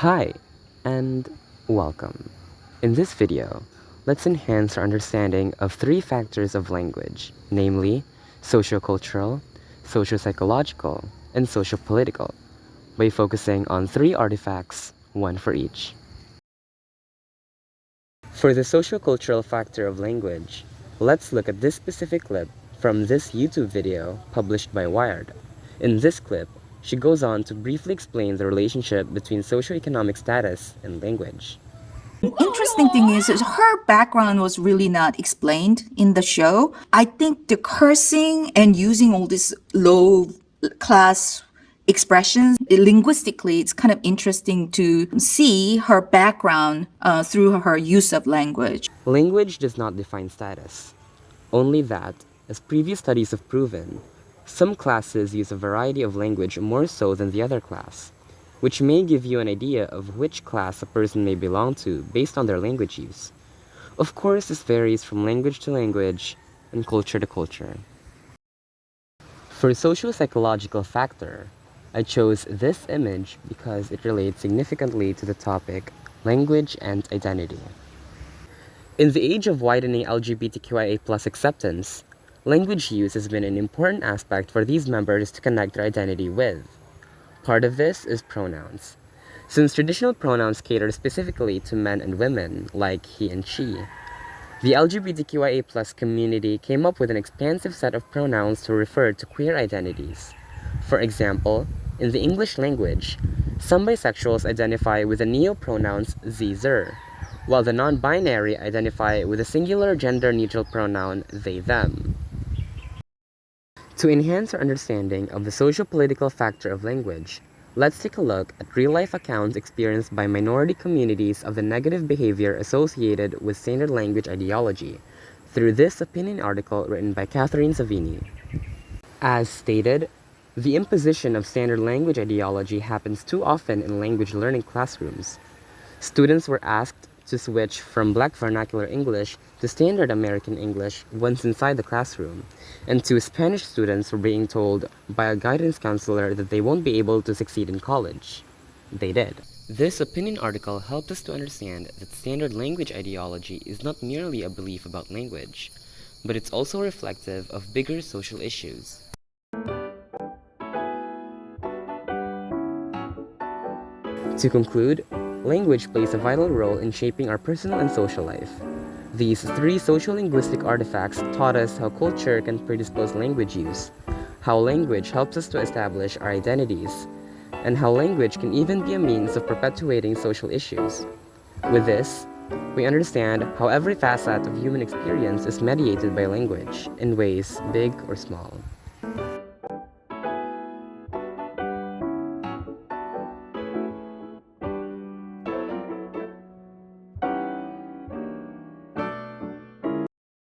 Hi, and welcome. In this video, let's enhance our understanding of three factors of language, namely socio-cultural, socio-psychological, and socio-political, by focusing on three artifacts, one for each. For the socio-cultural factor of language, let's look at this specific clip from this YouTube video published by Wired. In this clip, she goes on to briefly explain the relationship between socioeconomic status and language. Interesting thing is her background was really not explained in the show. I think the cursing and using all these low class expressions linguistically, it's kind of interesting to see her background through her use of language. Language does not define status. Only that, as previous studies have proven, some classes use a variety of language more so than the other class, which may give you an idea of which class a person may belong to based on their language use. Of course, this varies from language to language and culture to culture. For socio-psychological factor, I chose this image because it relates significantly to the topic language and identity. In the age of widening LGBTQIA+ acceptance, language use has been an important aspect for these members to connect their identity with. Part of this is pronouns. Since traditional pronouns cater specifically to men and women, like he and she, the LGBTQIA+ community came up with an expansive set of pronouns to refer to queer identities. For example, in the English language, some bisexuals identify with the neopronouns ze/zer, while the non-binary identify with the singular gender-neutral pronoun they/them. To enhance our understanding of the socio-political factor of language, let's take a look at real-life accounts experienced by minority communities of the negative behavior associated with standard language ideology through this opinion article written by Catherine Savini. As stated, the imposition of standard language ideology happens too often in language learning classrooms. Students were asked to switch from Black vernacular English to standard American English once inside the classroom, and two Spanish students were being told by a guidance counselor that they won't be able to succeed in college. They did. This opinion article helped us to understand that standard language ideology is not merely a belief about language, but it's also reflective of bigger social issues. To conclude, language plays a vital role in shaping our personal and social life. These three sociolinguistic artifacts taught us how culture can predispose language use, how language helps us to establish our identities, and how language can even be a means of perpetuating social issues. With this, we understand how every facet of human experience is mediated by language, in ways big or small.